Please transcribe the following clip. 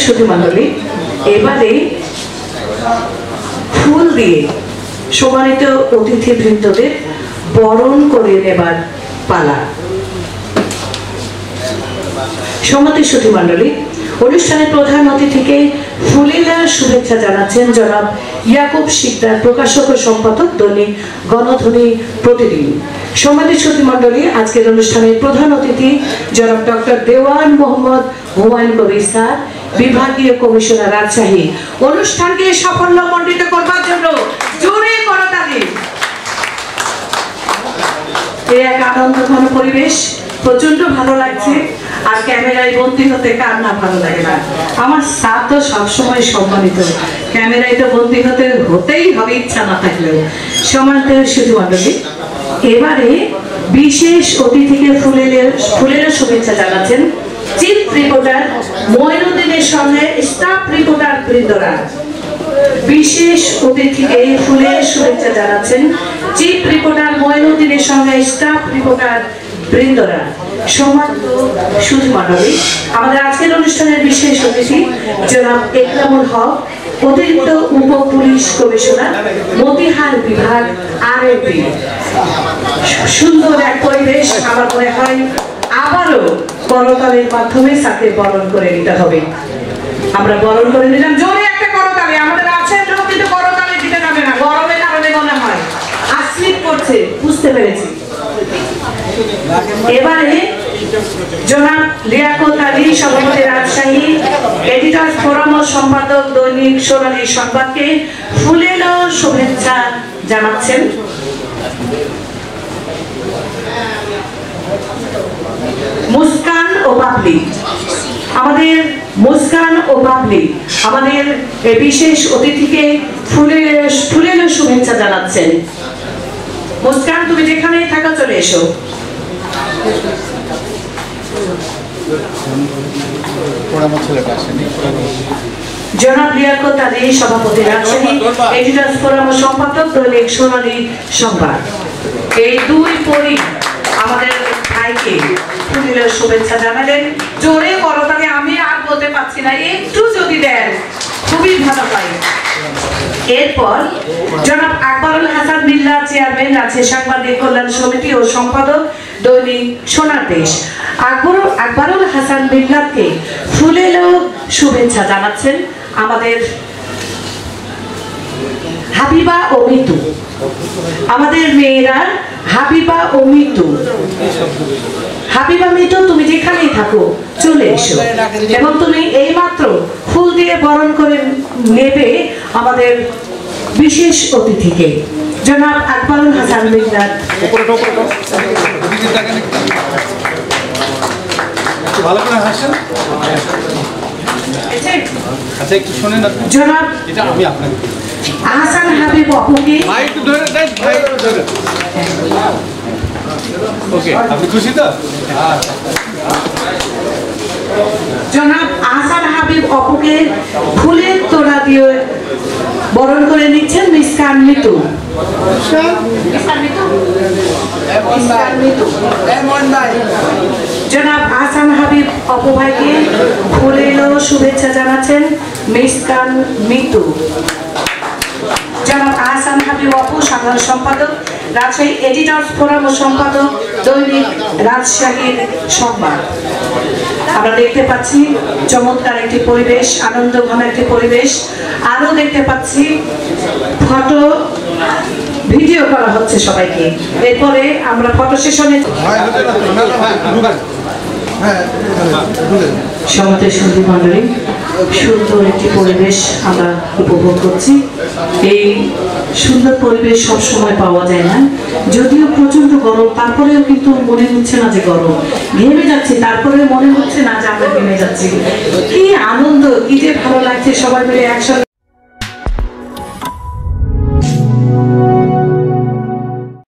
সুধীমণ্ডলী, এবারে ফুল দিয়ে সম্মানিত অতিথিবৃন্দদের বরণ করে নেবার পালা। সম্মানিত সুধীমণ্ডলী, অনুষ্ঠানের প্রধান অতিথিকে ফুলেলা শুভেচ্ছা জানাচ্ছেন জনাব ইয়াকুব শিকদার, প্রকাশক ও সম্পাদক, দৈনিক গণধ্বনি প্রতিদিন। সম্মানিত সুধীমণ্ডলী, আজকের অনুষ্ঠানের প্রধান অতিথি জনাব ডক্টর দেওয়ান মোহাম্মদ হুমায়ুন কবির স্যার, বিভাগীয় কমিশনার, রাজশাহী। অনুষ্ঠানকে সাফল্যমণ্ডিত করবার জন্য জোরে করতালি। এই এক আনন্দঘন পরিবেশ, প্রচন্ড ভালো লাগছে। আর ক্যামেরায় বন্দী হতে কার না ভালো লাগে না? আমার স্যার তো সবসময় সম্মানিত, ক্যামেরায় তো বন্দী হতেই হবে ইচ্ছা না থাকলেও। সম্মানিত সুধীমণ্ডলী, এবারে বিশেষ অতিথিকে ফুলের শুভেচ্ছা জানাচ্ছেন চিফ রিপোর্টার মঈনুদ্দিনের সঙ্গে স্টাফ রিপোর্টার বৃন্দরা। বিশেষ অতিথিকে ফুলের শুভেচ্ছা জানাচ্ছেন চিফ রিপোর্টার মঈনুদ্দিনের সঙ্গে স্টাফ রিপোর্টার বৃন্দরা। সম্মানিত সুধীমণ্ডলী, আমাদের আজকের অনুষ্ঠানের বিশেষ অতিথি জনাব একরামুল হক, অতিরিক্ত উপ পুলিশ কমিশনার, মতিহার বিভাগ, আরএবি। সুন্দর এক পরিবেশ। আমার মনে হয় আবারও করতালের মাধ্যমে সাথে বরণ করে নিতে হবে। আমরা বরণ করে নিলাম, জোরে একটা করতালি। আমাদের আছে লোক কিন্তু করতালি দিতে যাবে না, গরমের কারণে মনে হয় আর স্লিপ করছে, বুঝতে পেরেছি। এবারে জনাব লিয়াকত আলী, সভাপতি, রাজশাহী, এডিটর ফোরাম ও সম্পাদক, দৈনিক সোনালী সংবাদকে ফুলের শুভেচ্ছা জানাচ্ছেন মুস্কান ও বাবলি। আমাদের মুস্কান ও বাবলি আমাদের বিশেষ অতিথিকে ফুলের শুভেচ্ছা জানাচ্ছেন। মুস্কান, তুমি যেখানেই থাকো চলে এসো। জনাব লিয়াকত আলী, সভাপতি, রাজশাহী, এডিটর্স ফোরাম ও সম্পাদক, দৈনিক সোনালী সংবাদ। এই দুই পরি আমাদের ভাইকে ফুলের শুভেচ্ছা জানালেন। জোরে করতালি, আমি আর বলতে পারছি না, একটু যদি দেন খুবই ভালো হয়। এরপর জনাব আকবরুল হাসান বিল্লাহ, চেয়ারম্যান, রাজশাহী সাংবাদিক কল্যাণ সমিতি ও সম্পাদক, দৈনিক সোনার দেশ। আকবরুল হাসান বিল্লাহকে ফুলের শুভেচ্ছা জানাচ্ছেন আমাদের হাবিবা ও মিতু। আমাদের মেয়েরা হাবিবা ও মিতু। হাবিবা, মিতু, তুমি যেখানেই থাকো চলে এসো এবং তুমি এইমাত্র ফুল দিয়ে বরণ করে নেবে আমাদের বিশেষ অতিথিকে জনাব আকবরুল হাসান বিল্লাহ। ভালো করে হাসেন। আচ্ছা, একটু শুনেন। জনাব এটা আমি আপনাকে আহসান হাবিব অপুকে। ভাই একটু ধরে দেন, ভাই ধরে। ওকে, আপনি খুশি তো? জনাব আহসান হাবিব অপুকে ফুলের তোড়া দিয়ে বরণ করে নিচ্ছেন মিসকান মিতু। জনাব আহসান হাবিব অপু ভাইকে ফুলের শুভেচ্ছা জানাচ্ছেন মিসকান মিতু। জনাব আহসান হাবিব অপু, সাধারণ সম্পাদক, রাজশাহী এডিটর্স ফোরাম ও সম্পাদক, দৈনিক রাজশাহীর সংবাদ। আমরা দেখতে পাচ্ছি চমৎকার একটি পরিবেশ, আনন্দঘন একটি পরিবেশ। আরো দেখতে পাচ্ছি ফটো ভিডিও করা হচ্ছে সবাইকে। এরপরে আমরা ফটো সেশনে সমাজের সুন্দর মন্ডলী, সুন্দর একটি পরিবেশ আমরা উপভোগ করছি। এই সুন্দর পরিবেশ সব সময় পাওয়া যায় না, যদিও প্রচন্ড গরম, তারপরেও কিন্তু মনে হচ্ছে না যে গরম। ঘেমে যাচ্ছি, তারপরে মনে হচ্ছে না যে আমরা ঘেমে যাচ্ছি। কি আনন্দ, কি যে ভালো লাগছে সবাই মিলে একসাথে।